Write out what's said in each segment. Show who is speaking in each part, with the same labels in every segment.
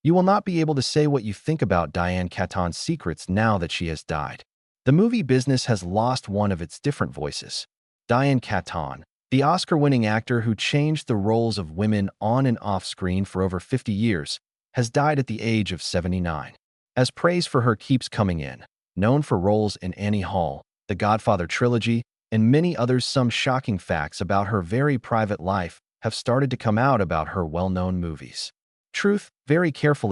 Speaker 1: You will not be able to say what you think about Diane Keaton's secrets now that she has died. The movie business has lost one of its different voices. Diane Keaton, the Oscar-winning actor who changed the roles of women on and off screen for over 50 years, has died at the age of 79. As praise for her keeps coming in, known for roles in Annie Hall, The Godfather trilogy, and many others, some shocking facts about her very private life have started to come out about her well-known movies. Truth, very careful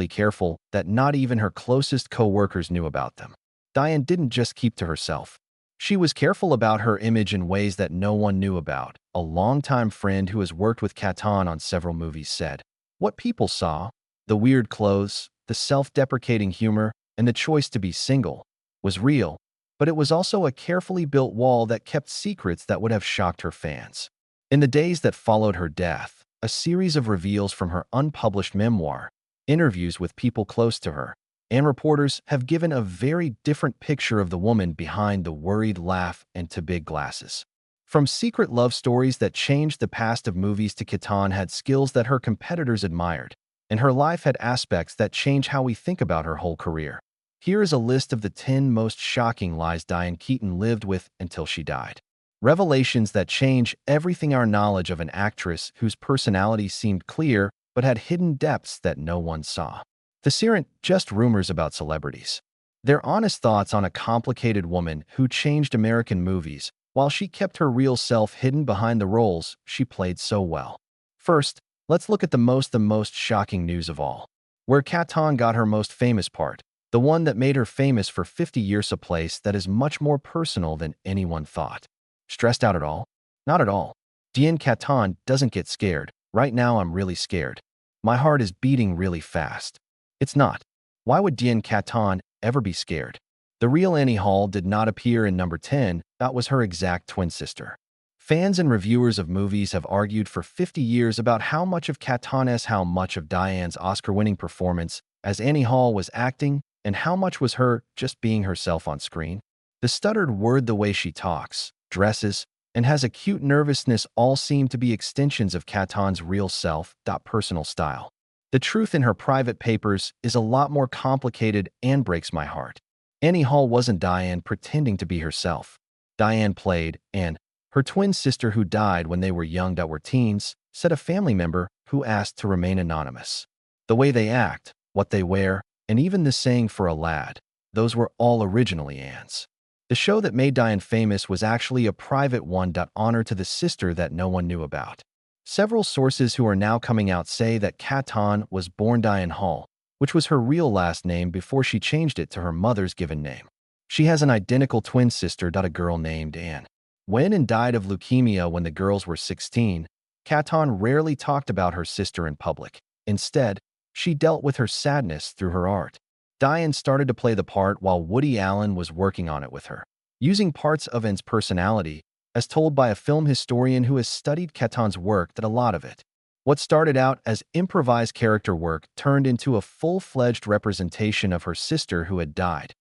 Speaker 1: that not even her closest co-workers knew about them. Diane didn't just keep to herself. She was careful about her image in ways that no one knew about. A longtime friend who has worked with Keaton on several movies said, "What people saw, the weird clothes, the self-deprecating humor, and the choice to be single, was real, but it was also a carefully built wall that kept secrets that would have shocked her fans." In the days that followed her death, a series of reveals from her unpublished memoir, interviews with people close to her, and reporters have given a very different picture of the woman behind the worried laugh and to big glasses. From secret love stories that changed the past of movies to Keaton had skills that her competitors admired, and her life had aspects that change how we think about her whole career. Here is a list of the 10 most shocking lies Diane Keaton lived with until she died. Revelations that change everything: our knowledge of an actress whose personality seemed clear but had hidden depths that no one saw. This aren't just rumors about celebrities. They're honest thoughts on a complicated woman who changed American movies while she kept her real self hidden behind the roles she played so well. First, let's look at the most shocking news of all. Where Keaton got her most famous part, the one that made her famous for 50 years, a place that is much more personal than anyone thought. Stressed out at all? Not at all. Diane Keaton doesn't get scared. "Right now I'm really scared. My heart is beating really fast." It's not. Why would Diane Keaton ever be scared? The real Annie Hall did not appear in number 10. That was her exact twin sister. Fans and reviewers of movies have argued for 50 years about how much of how much of Diane's Oscar-winning performance as Annie Hall was acting, and how much was her just being herself on screen. The stuttered word, the way she talks, dresses, and has a cute nervousness all seem to be extensions of Keaton's real self. Personal style. The truth in her private papers is a lot more complicated and breaks my heart. Annie Hall wasn't Diane pretending to be herself. Diane played Anne, her twin sister who died when they were young. Were teens, said a family member who asked to remain anonymous. The way they act, what they wear, and even the saying "for a lad," those were all originally Anne's. The show that made Diane famous was actually a private one. Honor to the sister that no one knew about. Several sources who are now coming out say that Keaton was born Diane Hall, which was her real last name before she changed it to her mother's given name. She has an identical twin sister, a girl named Anne. When and died of leukemia when the girls were 16, Keaton rarely talked about her sister in public. Instead, she dealt with her sadness through her art. Diane started to play the part while Woody Allen was working on it with her, using parts of Anne's personality, as told by a film historian who has studied Keaton's work. That a lot of it, what started out as improvised character work, turned into a full-fledged representation of her sister who had died.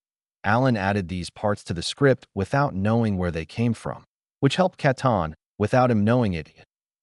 Speaker 1: Allen added these parts to the script without knowing where they came from, which helped Keaton, without him knowing it,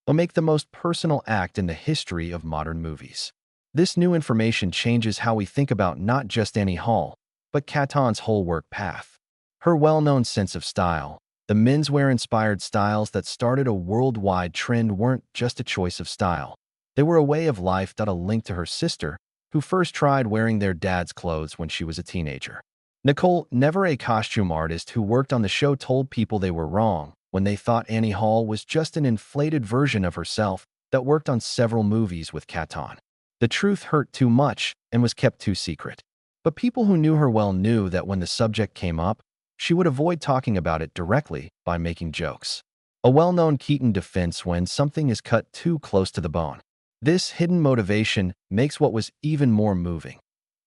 Speaker 1: make the most personal act in the history of modern movies. This new information changes how we think about not just Annie Hall, but Keaton's whole work path. Her well-known sense of style, the menswear-inspired styles that started a worldwide trend, weren't just a choice of style. They were a way of life. A link to her sister, who first tried wearing their dad's clothes when she was a teenager. Nicole, never a costume artist who worked on the show, told people they were wrong when they thought Annie Hall was just an inflated version of herself that worked on several movies with Keaton. The truth hurt too much and was kept too secret. But people who knew her well knew that when the subject came up, she would avoid talking about it directly by making jokes. A well-known Keaton defense: when something is cut too close to the bone. This hidden motivation makes what was even more moving.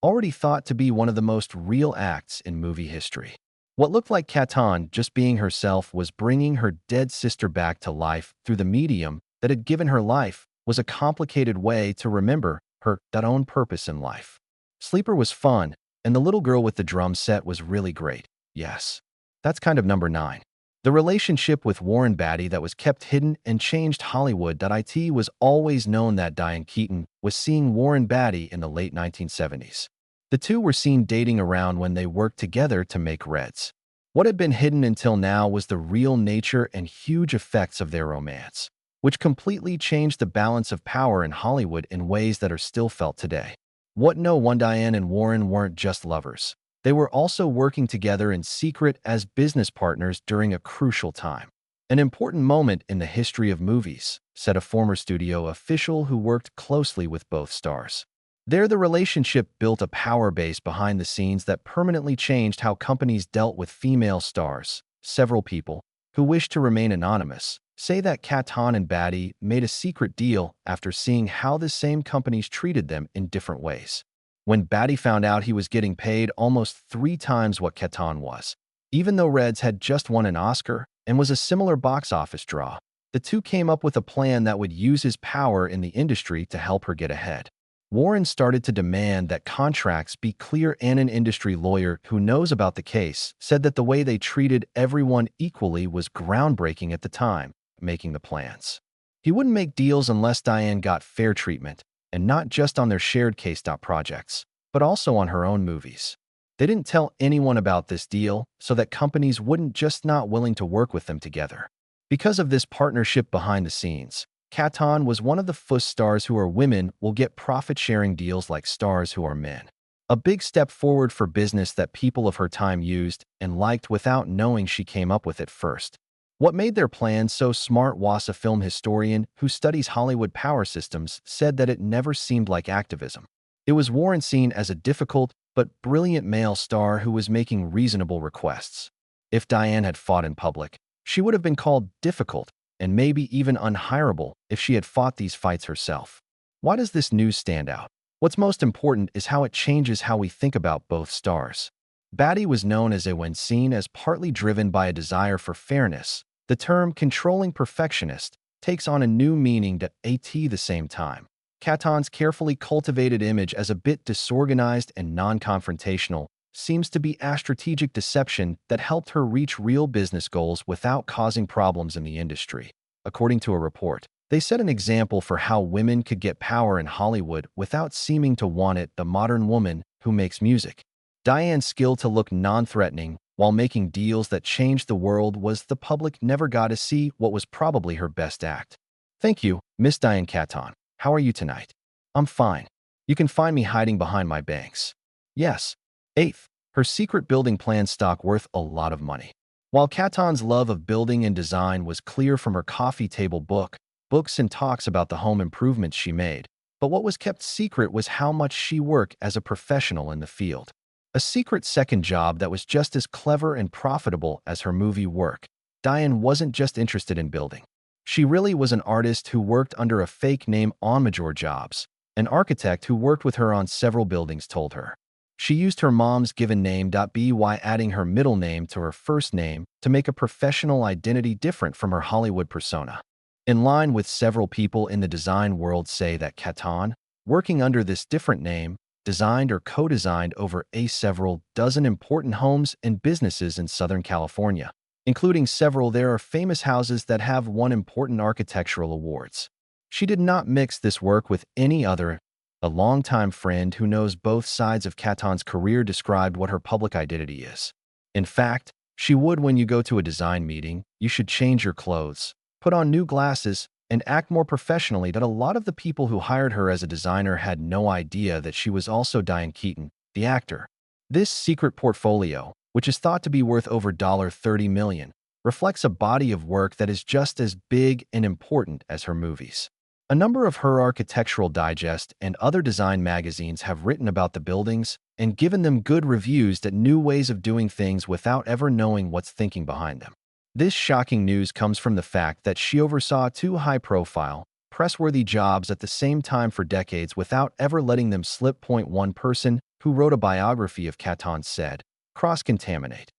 Speaker 1: Already thought to be one of the most real acts in movie history. What looked like Keaton just being herself was bringing her dead sister back to life through the medium that had given her life, was a complicated way to remember her own purpose in life. Sleeper was fun, and the little girl with the drum set was really great. Yes. That's kind of number 9. The relationship with Warren Beatty that was kept hidden and changed Hollywood. It was always known that Diane Keaton was seeing Warren Beatty in the late 1970s. The two were seen dating around when they worked together to make Reds. What had been hidden until now was the real nature and huge effects of their romance, which completely changed the balance of power in Hollywood in ways that are still felt today. What no one Diane and Warren weren't just lovers. They were also working together in secret as business partners during a crucial time. An important moment in the history of movies, said a former studio official who worked closely with both stars. There, the relationship built a power base behind the scenes that permanently changed how companies dealt with female stars. Several people, who wished to remain anonymous, say that Keaton and Beatty made a secret deal after seeing how the same companies treated them in different ways. When Beatty found out he was getting paid almost 3 times what Keaton was, even though Reds had just won an Oscar and was a similar box office draw, the two came up with a plan that would use his power in the industry to help her get ahead. Warren started to demand that contracts be clear, and an industry lawyer who knows about the case said that the way they treated everyone equally was groundbreaking at the time, making the plans. He wouldn't make deals unless Diane got fair treatment, and not just on their shared K-Stop projects, but also on her own movies. They didn't tell anyone about this deal so that companies wouldn't just not willing to work with them together. Because of this partnership behind the scenes, Keaton was one of the first stars who are women will get profit-sharing deals like stars who are men. A big step forward for business that people of her time used and liked without knowing she came up with it first. What made their plan so smart was a film historian who studies Hollywood power systems said that it never seemed like activism. It was Warren seen as a difficult but brilliant male star who was making reasonable requests. If Diane had fought in public, she would have been called difficult and maybe even unhireable if she had fought these fights herself. Why does this news stand out? What's most important is how it changes how we think about both stars. Beatty was known as a when seen as partly driven by a desire for fairness. The term controlling perfectionist takes on a new meaning at the same time. Keaton's carefully cultivated image as a bit disorganized and non-confrontational seems to be a strategic deception that helped her reach real business goals without causing problems in the industry. According to a report, they set an example for how women could get power in Hollywood without seeming to want it. The modern woman who makes music. Diane's skill to look non-threatening while making deals that changed the world was the public never got to see what was probably her best act. Thank you, Miss Diane Keaton. How are you tonight? I'm fine. You can find me hiding behind my banks. Yes. 8th, her secret building plan stock worth a lot of money. While Keaton's love of building and design was clear from her coffee table books and talks about the home improvements she made, but what was kept secret was how much she worked as a professional in the field. A secret second job that was just as clever and profitable as her movie work. Diane wasn't just interested in building. She really was an artist who worked under a fake name on major jobs. An architect who worked with her on several buildings told her. She used her mom's given name by adding her middle name to her first name to make a professional identity different from her Hollywood persona. In line with several people in the design world say that Keaton, working under this different name, designed or co-designed over several dozen important homes and businesses in Southern California, including several there are famous houses that have won important architectural awards. She did not mix this work with any other. A longtime friend who knows both sides of Keaton's career described what her public identity is. In fact, she would when you go to a design meeting, you should change your clothes, put on new glasses, and act more professionally. That a lot of the people who hired her as a designer had no idea that she was also Diane Keaton, the actor. This secret portfolio, which is thought to be worth over $30 million, reflects a body of work that is just as big and important as her movies. A number of her Architectural Digest and other design magazines have written about the buildings and given them good reviews that new ways of doing things without ever knowing what's thinking behind them. This shocking news comes from the fact that she oversaw 2 high-profile, press-worthy jobs at the same time for decades without ever letting them slip. One person who wrote a biography of Keaton said, "Cross-contaminate.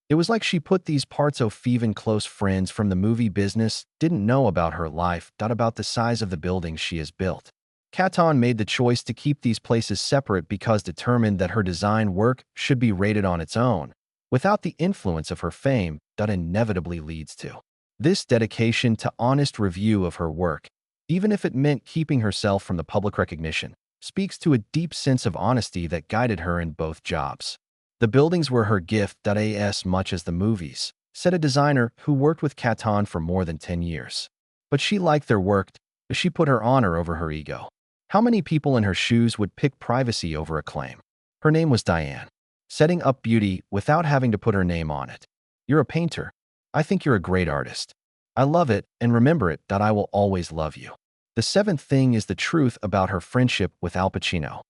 Speaker 1: It was like she put these parts of even close friends from the movie business didn't know about her life, about the size of the buildings she has built." Keaton made the choice to keep these places separate because determined that her design work should be rated on its own, without the influence of her fame, that inevitably leads to. This dedication to honest review of her work, even if it meant keeping herself from the public recognition, speaks to a deep sense of honesty that guided her in both jobs. The buildings were her gift as much as the movies, said a designer who worked with Keaton for more than 10 years. But she liked their work, but she put her honor over her ego. How many people in her shoes would pick privacy over acclaim? Her name was Diane. Setting up beauty without having to put her name on it. You're a painter. I think you're a great artist. I love it, and remember it that I will always love you. The seventh thing is the truth about her friendship with Al Pacino.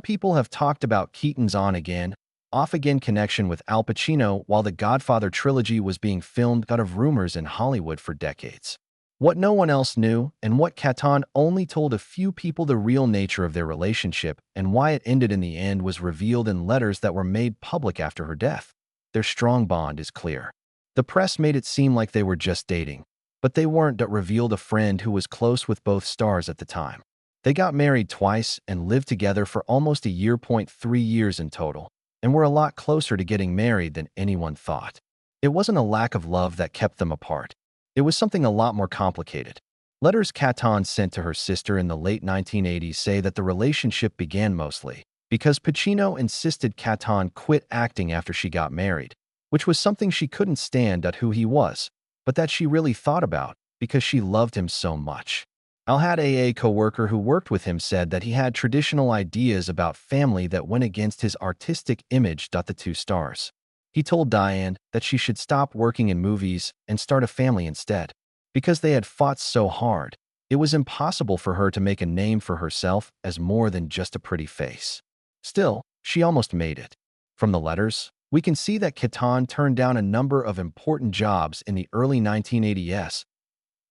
Speaker 1: People have talked about Keaton's on-again, off-again connection with Al Pacino while the Godfather trilogy was being filmed out of rumors in Hollywood for decades. What no one else knew, and what Keaton only told a few people the real nature of their relationship and why it ended in the end was revealed in letters that were made public after her death. Their strong bond is clear. The press made it seem like they were just dating, but they weren't. That revealed a friend who was close with both stars at the time. They got married twice and lived together for almost a year. 3 years in total, and were a lot closer to getting married than anyone thought. It wasn't a lack of love that kept them apart. It was something a lot more complicated. Letters Keaton sent to her sister in the late 1980s say that the relationship began mostly because Pacino insisted Keaton quit acting after she got married, which was something she couldn't stand at who he was, but that she really thought about because she loved him so much. Al had a co-worker who worked with him said that he had traditional ideas about family that went against his artistic image. The two stars. He told Diane that she should stop working in movies and start a family instead. Because they had fought so hard, it was impossible for her to make a name for herself as more than just a pretty face. Still, she almost made it. From the letters, we can see that Keaton turned down a number of important jobs in the early 1980s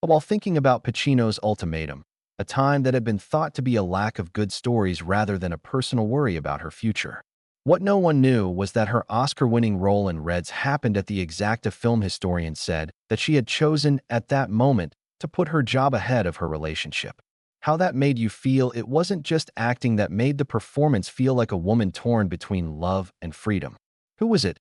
Speaker 1: while thinking about Pacino's ultimatum, a time that had been thought to be a lack of good stories rather than a personal worry about her future. What no one knew was that her Oscar-winning role in Reds happened at the exact a film historian said that she had chosen at that moment to put her job ahead of her relationship. How that made you feel? It wasn't just acting that made the performance feel like a woman torn between love and freedom. Who was it?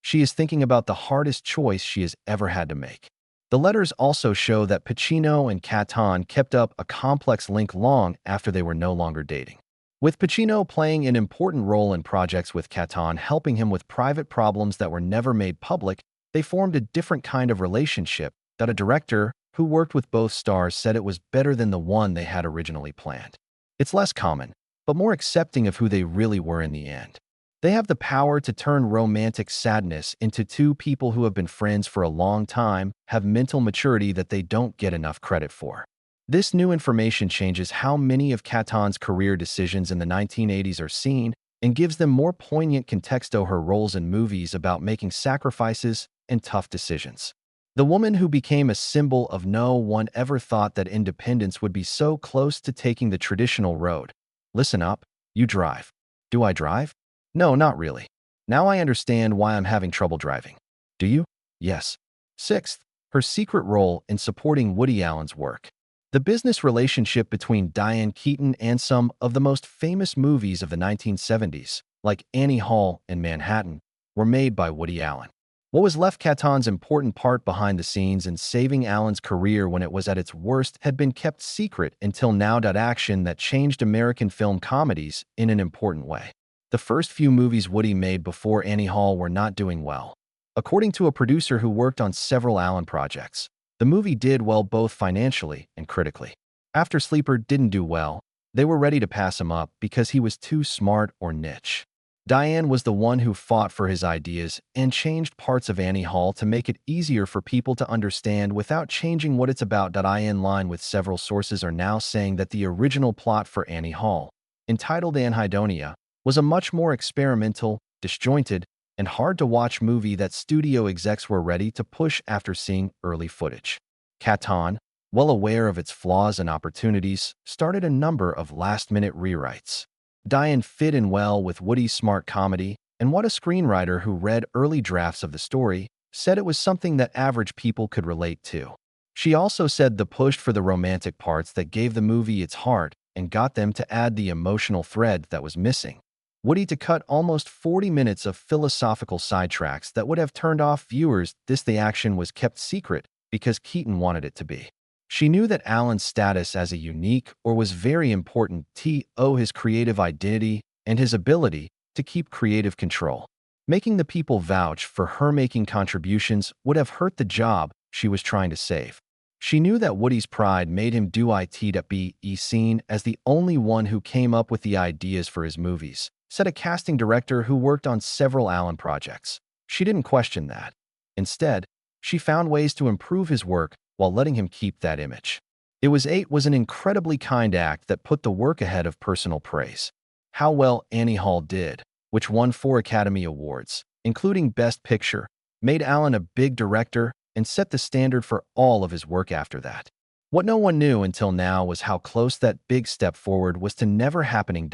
Speaker 1: She is thinking about the hardest choice she has ever had to make. The letters also show that Pacino and Keaton kept up a complex link long after they were no longer dating. With Pacino playing an important role in projects with Keaton helping him with private problems that were never made public, they formed a different kind of relationship that a director who worked with both stars said it was better than the one they had originally planned. It's less common, but more accepting of who they really were in the end. They have the power to turn romantic sadness into two people who have been friends for a long time, have mental maturity that they don't get enough credit for. This new information changes how many of Keaton's career decisions in the 1980s are seen and gives them more poignant context to her roles in movies about making sacrifices and tough decisions. The woman who became a symbol of no one ever thought that independence would be so close to taking the traditional road. Listen up, you drive. Do I drive? No, not really. Now I understand why I'm having trouble driving. Do you? Yes. Sixth, her secret role in supporting Woody Allen's work. The business relationship between Diane Keaton and some of the most famous movies of the 1970s, like Annie Hall and Manhattan, were made by Woody Allen. What was left Keaton's important part behind the scenes in saving Allen's career when it was at its worst had been kept secret until now. Action that changed American film comedies in an important way. The first few movies Woody made before Annie Hall were not doing well. According to a producer who worked on several Allen projects, the movie did well both financially and critically. After Sleeper didn't do well, they were ready to pass him up because he was too smart or niche. Diane was the one who fought for his ideas and changed parts of Annie Hall to make it easier for people to understand without changing what it's about. I in line with several sources are now saying that the original plot for Annie Hall, entitled Anhedonia, was a much more experimental, disjointed, and hard-to-watch movie that studio execs were ready to push after seeing early footage. Keaton, well aware of its flaws and opportunities, started a number of last-minute rewrites. Diane fit in well with Woody's smart comedy, and what a screenwriter who read early drafts of the story said it was something that average people could relate to. She also said the push for the romantic parts that gave the movie its heart and got them to add the emotional thread that was missing. Woody to cut almost 40 minutes of philosophical sidetracks that would have turned off viewers. The action was kept secret because Keaton wanted it to be. She knew that Alan's status as a unique or was very important to his creative identity and his ability to keep creative control. Making the people vouch for her making contributions would have hurt the job she was trying to save. She knew that Woody's pride made him do it to be seen as the only one who came up with the ideas for his movies, said a casting director who worked on several Allen projects. She didn't question that. Instead, she found ways to improve his work while letting him keep that image. It was an incredibly kind act that put the work ahead of personal praise. How well Annie Hall did, which won 4 Academy Awards, including Best Picture, made Allen a big director and set the standard for all of his work after that. What no one knew until now was how close that big step forward was to never happening.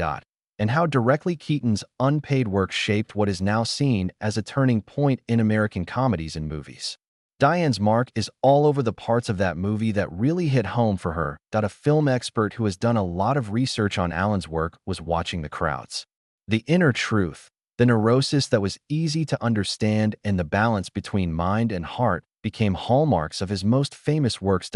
Speaker 1: And how directly Keaton's unpaid work shaped what is now seen as a turning point in American comedies and movies. Diane's mark is all over the parts of that movie that really hit home for her. A film expert who has done a lot of research on Allen's work was watching the crowds. The inner truth, the neurosis that was easy to understand, and the balance between mind and heart became hallmarks of his most famous works.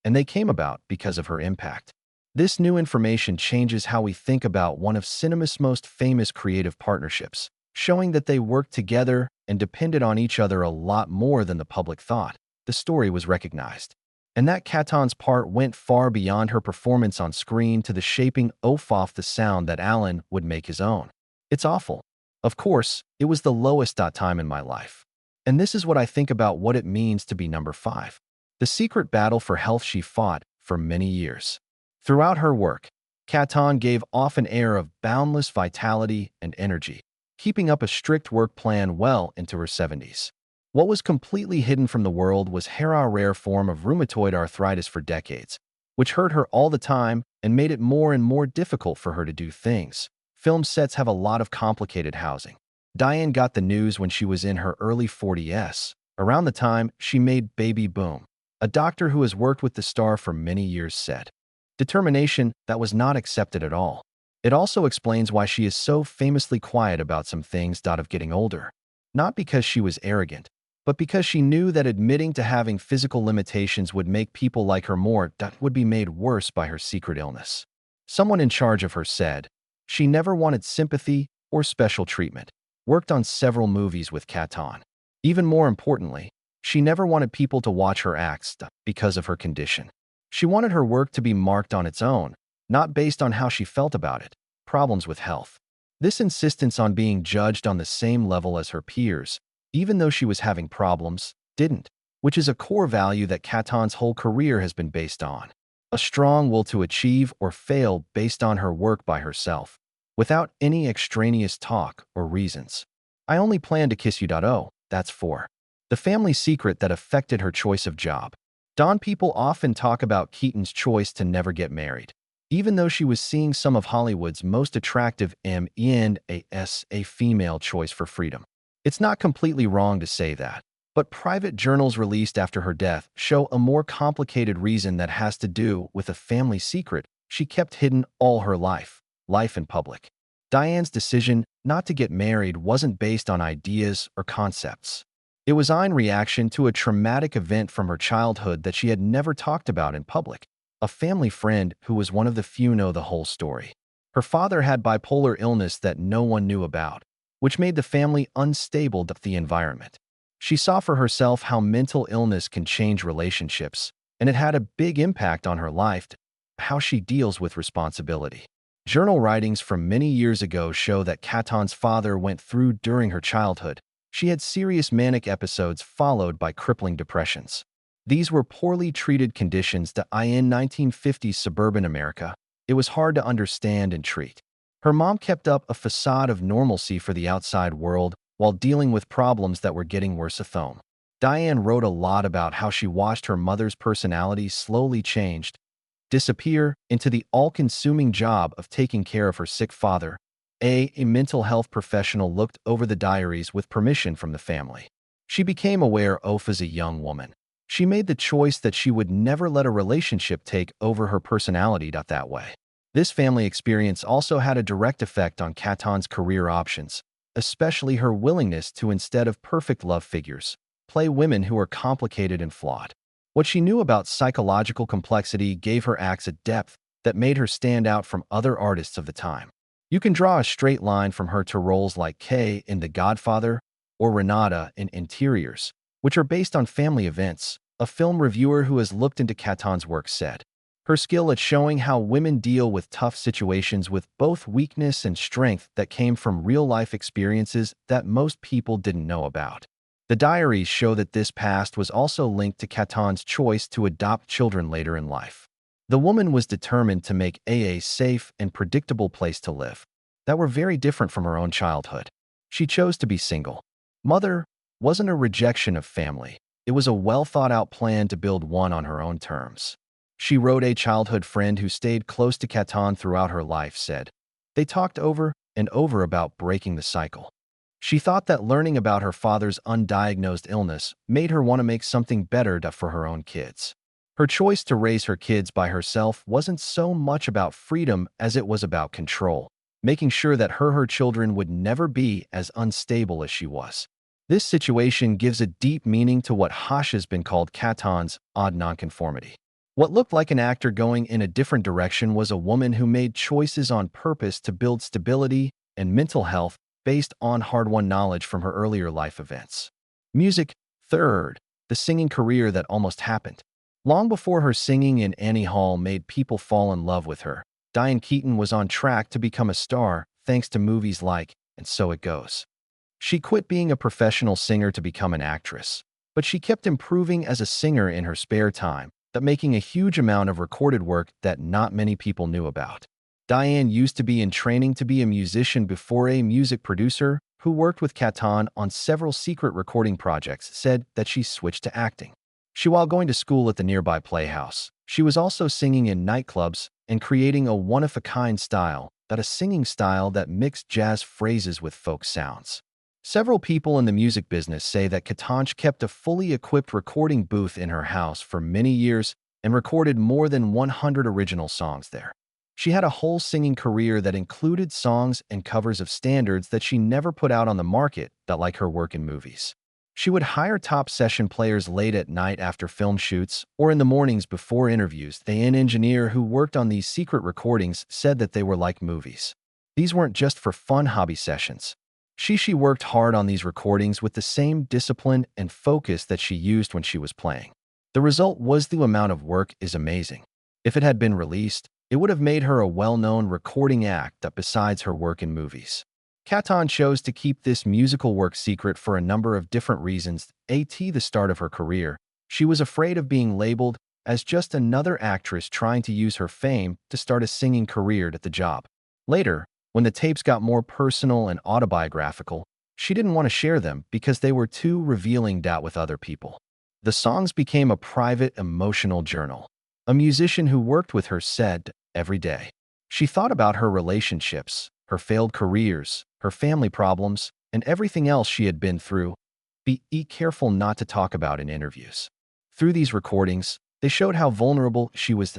Speaker 1: And they came about because of her impact. This new information changes how we think about one of cinema's most famous creative partnerships, showing that they worked together and depended on each other a lot more than the public thought. The story was recognized. And that Keaton's part went far beyond her performance on screen to the shaping off the sound that Allen would make his own. It's awful. Of course, it was the lowest time in my life. And this is what I think about what it means to be number 5. The secret battle for health she fought for many years. Throughout her work, Keaton gave off an air of boundless vitality and energy, keeping up a strict work plan well into her 70s. What was completely hidden from the world was her rare form of rheumatoid arthritis for decades, which hurt her all the time and made it more and more difficult for her to do things. Film sets have a lot of complicated housing. Diane got the news when she was in her early 40s, around the time she made Baby Boom. A doctor who has worked with the star for many years said, "Determination that was not accepted at all." It also explains why she is so famously quiet about some things. Of getting older. Not because she was arrogant, but because she knew that admitting to having physical limitations would make people like her more. Would be made worse by her secret illness. Someone in charge of her said, she never wanted sympathy or special treatment. Worked on several movies with Keaton. Even more importantly, she never wanted people to watch her acts because of her condition. She wanted her work to be marked on its own, not based on how she felt about it. Problems with health. This insistence on being judged on the same level as her peers, even though she was having problems, didn't, which is a core value that Keaton's whole career has been based on. A strong will to achieve or fail based on her work by herself, without any extraneous talk or reasons. I only plan to kiss you. That's 4. The family secret that affected her choice of job. People often talk about Keaton's choice to never get married, even though she was seeing some of Hollywood's most attractive men as a female choice for freedom. It's not completely wrong to say that, but private journals released after her death show a more complicated reason that has to do with a family secret she kept hidden all her life in public. Diane's decision not to get married wasn't based on ideas or concepts. It was in reaction to a traumatic event from her childhood that she had never talked about in public. A family friend who was one of the few know the whole story. Her father had bipolar illness that no one knew about, which made the family unstable to the environment. She saw for herself how mental illness can change relationships, and it had a big impact on her life, how she deals with responsibility. Journal writings from many years ago show that Keaton's father went through during her childhood. She had serious manic episodes followed by crippling depressions. These were poorly treated conditions that in 1950s suburban America, it was hard to understand and treat. Her mom kept up a facade of normalcy for the outside world while dealing with problems that were getting worse at home. Diane wrote a lot about how she watched her mother's personality slowly disappear into the all-consuming job of taking care of her sick father. A mental health professional looked over the diaries with permission from the family. She became aware of as a young woman. She made the choice that she would never let a relationship take over her personality that way. This family experience also had a direct effect on Keaton's career options, especially her willingness to, instead of perfect love figures, play women who are complicated and flawed. What she knew about psychological complexity gave her acts a depth that made her stand out from other artists of the time. You can draw a straight line from her to roles like Kay in The Godfather or Renata in Interiors, which are based on family events. A film reviewer who has looked into Keaton's work said, "Her skill at showing how women deal with tough situations with both weakness and strength that came from real-life experiences that most people didn't know about." The diaries show that this past was also linked to Keaton's choice to adopt children later in life. The woman was determined to make a safe and predictable place to live that were very different from her own childhood. She chose to be single. Mother wasn't a rejection of family. It was a well-thought-out plan to build one on her own terms. She wrote, a childhood friend who stayed close to Keaton throughout her life said, "They talked over and over about breaking the cycle." She thought that learning about her father's undiagnosed illness made her want to make something better for her own kids. Her choice to raise her kids by herself wasn't so much about freedom as it was about control, making sure that her children would never be as unstable as she was. This situation gives a deep meaning to what Hash has been called Keaton's odd nonconformity. What looked like an actor going in a different direction was a woman who made choices on purpose to build stability and mental health based on hard-won knowledge from her earlier life events. Music, third, the singing career that almost happened. Long before her singing in Annie Hall made people fall in love with her, Diane Keaton was on track to become a star thanks to movies like And So It Goes. She quit being a professional singer to become an actress, but she kept improving as a singer in her spare time, making a huge amount of recorded work that not many people knew about. Diane used to be in training to be a musician before a music producer who worked with Keaton on several secret recording projects said that she switched to acting. While going to school at the nearby Playhouse, she was also singing in nightclubs and creating a one-of-a-kind style, a singing style that mixed jazz phrases with folk sounds. Several people in the music business say that Keaton kept a fully equipped recording booth in her house for many years and recorded more than 100 original songs there. She had a whole singing career that included songs and covers of standards that she never put out on the market, like her work in movies. She would hire top session players late at night after film shoots or in the mornings before interviews. An engineer who worked on these secret recordings said that they were like movies. These weren't just for fun hobby sessions. She worked hard on these recordings with the same discipline and focus that she used when she was playing. The result was the amount of work is amazing. If it had been released, it would have made her a well-known recording act besides her work in movies. Keaton chose to keep this musical work secret for a number of different reasons. At the start of her career, she was afraid of being labeled as just another actress trying to use her fame to start a singing career at the job. Later, when the tapes got more personal and autobiographical, she didn't want to share them because they were too revealing with other people. The songs became a private, emotional journal. A musician who worked with her said, every day, she thought about her relationships, her failed careers, her family problems, and everything else she had been through. Be careful not to talk about in interviews. Through these recordings, they showed how vulnerable she was,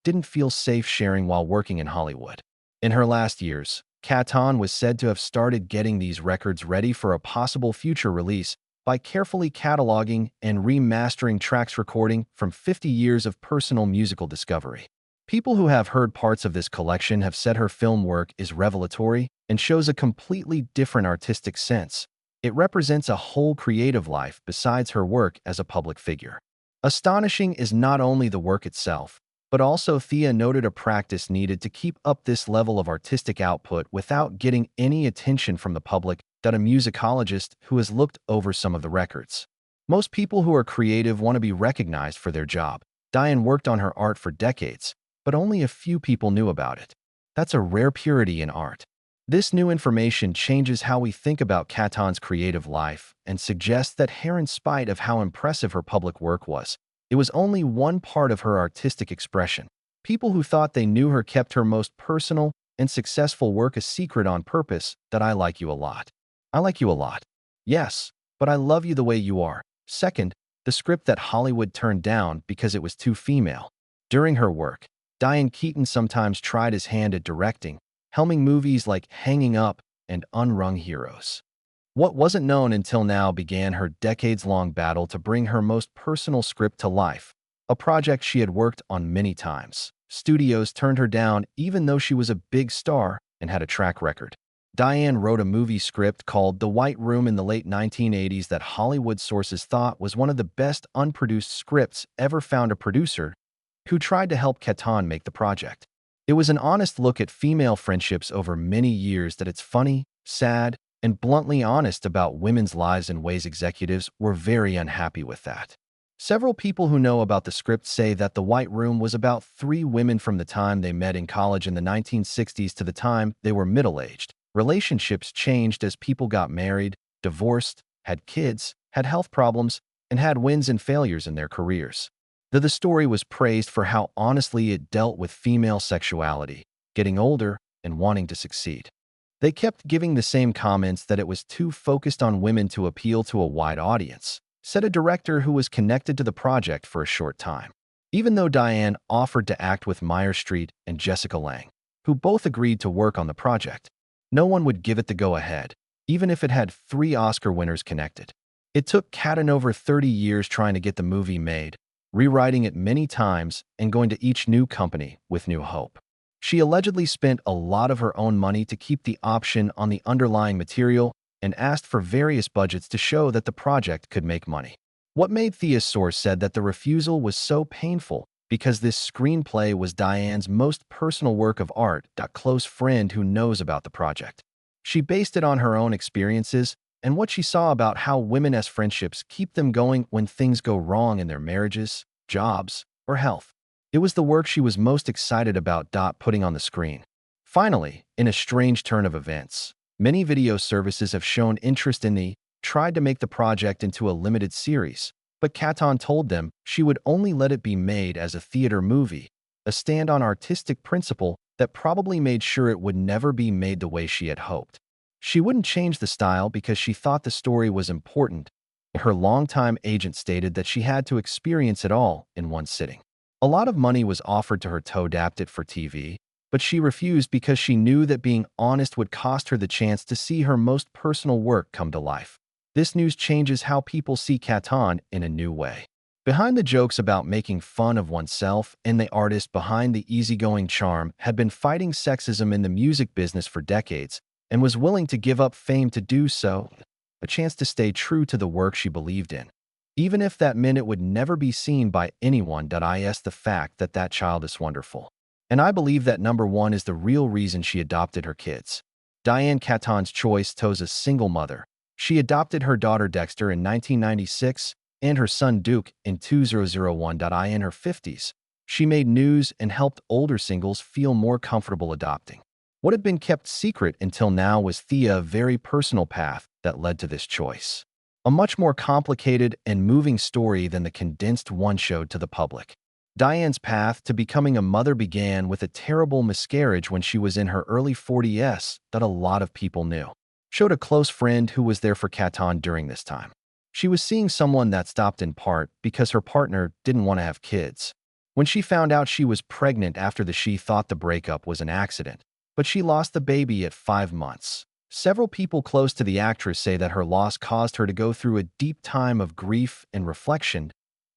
Speaker 1: didn't feel safe sharing while working in Hollywood. In her last years, Keaton was said to have started getting these records ready for a possible future release by carefully cataloging and remastering tracks recording from 50 years of personal musical discovery. People who have heard parts of this collection have said her film work is revelatory and shows a completely different artistic sense. It represents a whole creative life besides her work as a public figure. Astonishing is not only the work itself, but also Thea noted a practice needed to keep up this level of artistic output without getting any attention from the public, a musicologist who has looked over some of the records. Most people who are creative want to be recognized for their job. Diane worked on her art for decades, but only a few people knew about it. That's a rare purity in art. This new information changes how we think about Keaton's creative life and suggests that in spite of how impressive her public work was, it was only one part of her artistic expression. People who thought they knew her kept her most personal and successful work a secret on purpose. I like you a lot. I like you a lot. Yes, but I love you the way you are. Second, the script that Hollywood turned down because it was too female. During her work, Diane Keaton sometimes tried his hand at directing, helming movies like Hanging Up and Unrung Heroes. What wasn't known until now began her decades-long battle to bring her most personal script to life, a project she had worked on many times. Studios turned her down even though she was a big star and had a track record. Diane wrote a movie script called The White Room in the late 1980s that Hollywood sources thought was one of the best unproduced scripts ever found. A producer who tried to help Keaton make the project. It was an honest look at female friendships over many years that it's funny, sad, and bluntly honest about women's lives in ways executives were very unhappy with that. Several people who know about the script say that The White Room was about three women from the time they met in college in the 1960s to the time they were middle-aged. Relationships changed as people got married, divorced, had kids, had health problems, and had wins and failures in their careers. The story was praised for how honestly it dealt with female sexuality, getting older, and wanting to succeed. They kept giving the same comments that it was too focused on women to appeal to a wide audience, said a director who was connected to the project for a short time. Even though Diane offered to act with Meyer Street and Jessica Lange, who both agreed to work on the project, no one would give it the go-ahead, even if it had 3 Oscar winners connected. It took Keaton over 30 years trying to get the movie made, rewriting it many times and going to each new company with new hope. She allegedly spent a lot of her own money to keep the option on the underlying material and asked for various budgets to show that the project could make money. What made Thea's source said that the refusal was so painful because this screenplay was Diane's most personal work of art. A close friend who knows about the project. She based it on her own experiences and what she saw about how women as friendships keep them going when things go wrong in their marriages, jobs, or health. It was the work she was most excited about putting on the screen. Finally, in a strange turn of events, many video services have shown interest in tried to make the project into a limited series, but Keaton told them she would only let it be made as a theater movie, a stand on artistic principle that probably made sure it would never be made the way she had hoped. She wouldn't change the style because she thought the story was important. Her longtime agent stated that she had to experience it all in one sitting. A lot of money was offered to her to adapt it for TV, but she refused because she knew that being honest would cost her the chance to see her most personal work come to life. This news changes how people see Keaton in a new way. Behind the jokes about making fun of oneself and the artist behind the easygoing charm had been fighting sexism in the music business for decades and was willing to give up fame to do so, a chance to stay true to the work she believed in. Even if that meant it would never be seen by anyone. Is the fact that that child is wonderful. And I believe that number one is the real reason she adopted her kids. Diane Keaton's choice chose a single mother. She adopted her daughter Dexter in 1996 and her son Duke in 2001. In her 50s, she made news and helped older singles feel more comfortable adopting. What had been kept secret until now was Thea's very personal path that led to this choice. A much more complicated and moving story than the condensed one showed to the public. Diane's path to becoming a mother began with a terrible miscarriage when she was in her early 40s that a lot of people knew. Showed a close friend who was there for Keaton during this time. She was seeing someone that stopped in part because her partner didn't want to have kids. When she found out she was pregnant she thought the breakup was an accident, but she lost the baby at 5 months. Several people close to the actress say that her loss caused her to go through a deep time of grief and reflection,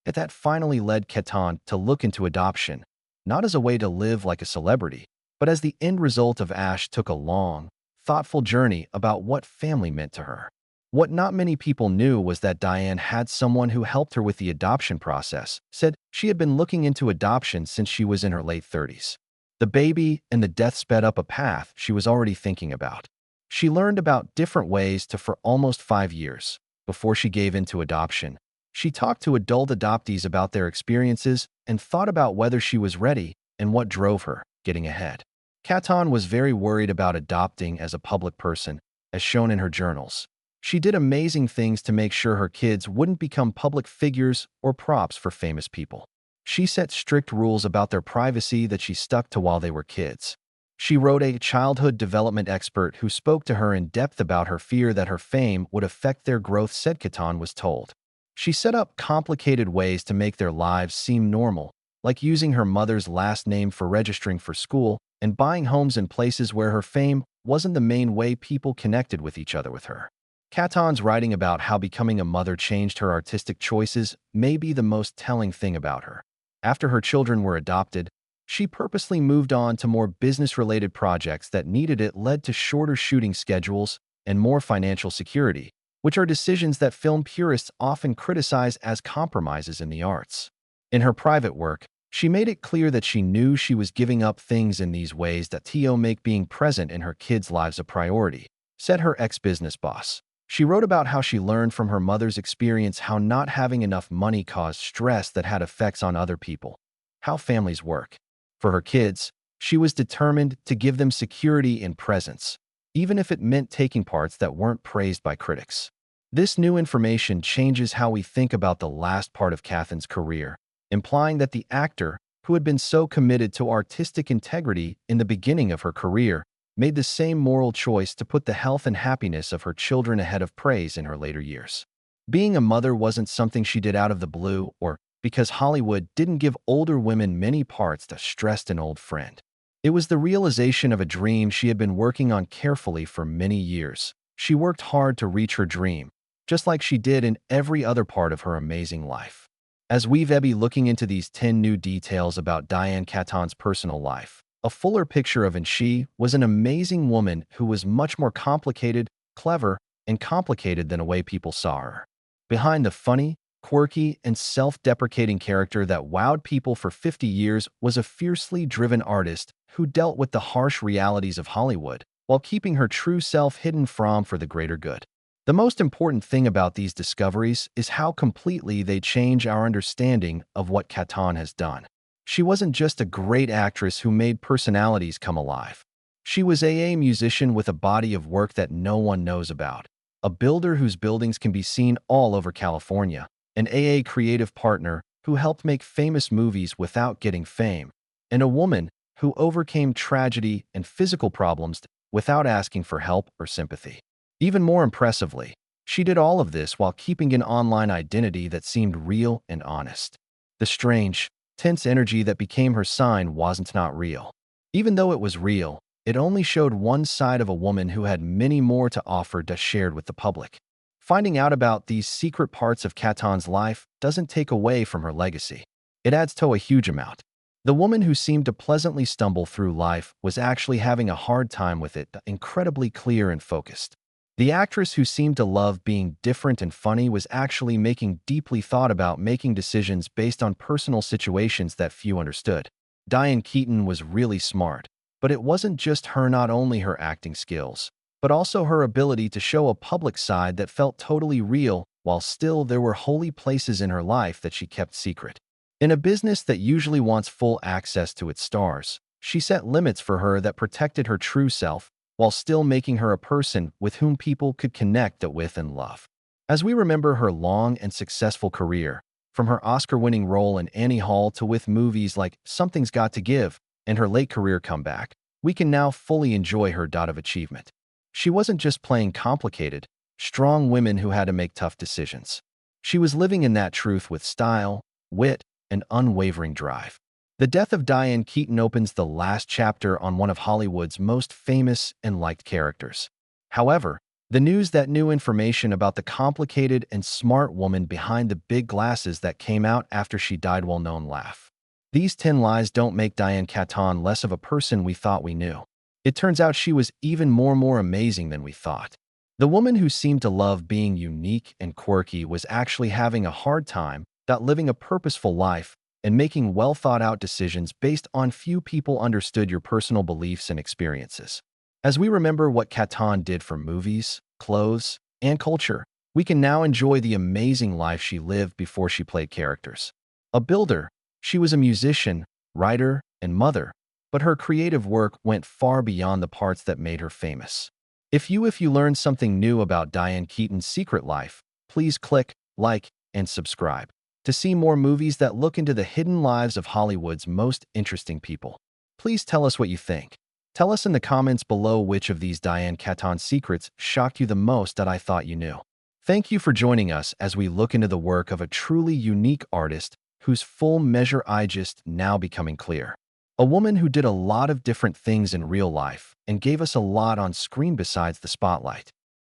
Speaker 1: and that finally led Keaton to look into adoption, not as a way to live like a celebrity, but as the end result of took a long, thoughtful journey about what family meant to her. What not many people knew was that Diane had someone who helped her with the adoption process, said she had been looking into adoption since she was in her late 30s. The baby and the death sped up a path she was already thinking about. She learned about different ways for almost 5 years. Before she gave into adoption, she talked to adult adoptees about their experiences and thought about whether she was ready and what drove her, getting ahead. Keaton was very worried about adopting as a public person, as shown in her journals. She did amazing things to make sure her kids wouldn't become public figures or props for famous people. She set strict rules about their privacy that she stuck to while they were kids. She wrote a childhood development expert who spoke to her in depth about her fear that her fame would affect their growth, said Keaton was told. She set up complicated ways to make their lives seem normal, like using her mother's last name for registering for school and buying homes in places where her fame wasn't the main way people connected with each other with her. Keaton's writing about how becoming a mother changed her artistic choices may be the most telling thing about her. After her children were adopted, she purposely moved on to more business-related projects that needed it led to shorter shooting schedules and more financial security, which are decisions that film purists often criticize as compromises in the arts. In her private work, she made it clear that she knew she was giving up things in these ways that to make being present in her kids' lives a priority, said her ex-business boss. She wrote about how she learned from her mother's experience how not having enough money caused stress that had effects on other people, how families work. For her kids, she was determined to give them security and presence, even if it meant taking parts that weren't praised by critics. This new information changes how we think about the last part of Keaton's career, implying that the actor, who had been so committed to artistic integrity in the beginning of her career, made the same moral choice to put the health and happiness of her children ahead of praise in her later years. Being a mother wasn't something she did out of the blue or because Hollywood didn't give older women many parts to stress an old friend. It was the realization of a dream she had been working on carefully for many years. She worked hard to reach her dream, just like she did in every other part of her amazing life. As we've be looking into these 10 new details about Diane Keaton's personal life, a fuller picture of she was an amazing woman who was much more complicated, clever, and complicated than the way people saw her. Behind the funny, quirky, and self-deprecating character that wowed people for 50 years was a fiercely driven artist who dealt with the harsh realities of Hollywood while keeping her true self hidden for the greater good. The most important thing about these discoveries is how completely they change our understanding of what Keaton has done. She wasn't just a great actress who made personalities come alive. She was a musician with a body of work that no one knows about, a builder whose buildings can be seen all over California, an creative partner who helped make famous movies without getting fame, and a woman who overcame tragedy and physical problems without asking for help or sympathy. Even more impressively, she did all of this while keeping an online identity that seemed real and honest. The strange, tense energy that became her sign wasn't not real. Even though it was real, it only showed one side of a woman who had many more to offer to shared with the public. Finding out about these secret parts of Keaton's life doesn't take away from her legacy. It adds to a huge amount. The woman who seemed to pleasantly stumble through life was actually having a hard time with it, incredibly clear and focused. The actress who seemed to love being different and funny was actually making deeply thought about making decisions based on personal situations that few understood. Diane Keaton was really smart, but it wasn't just her, not only her acting skills, but also her ability to show a public side that felt totally real, while still there were holy places in her life that she kept secret. In a business that usually wants full access to its stars, she set limits for her that protected her true self, while still making her a person with whom people could connect with and love. As we remember her long and successful career, from her Oscar-winning role in Annie Hall to with movies like Something's Got to Give and her late career comeback, we can now fully enjoy her of achievement. She wasn't just playing complicated, strong women who had to make tough decisions. She was living in that truth with style, wit, and unwavering drive. The death of Diane Keaton opens the last chapter on one of Hollywood's most famous and liked characters. However, the news that new information about the complicated and smart woman behind the big glasses that came out after she died will known laugh. These 10 lies don't make Diane Keaton less of a person we thought we knew. It turns out she was even more amazing than we thought. The woman who seemed to love being unique and quirky was actually having a hard time living a purposeful life and making well-thought-out decisions based on few people understood your personal beliefs and experiences. As we remember what Keaton did for movies, clothes, and culture, we can now enjoy the amazing life she lived before she played characters. A builder, she was a musician, writer, and mother, but her creative work went far beyond the parts that made her famous. If you learned something new about Diane Keaton's secret life, please click like and subscribe to see more movies that look into the hidden lives of Hollywood's most interesting people. Please tell us what you think. Tell us in the comments below which of these Diane Keaton secrets shocked you the most that I thought you knew. Thank you for joining us as we look into the work of a truly unique artist whose full measure I just now becoming clear. A woman who did a lot of different things in real life and gave us a lot on screen besides the spotlight.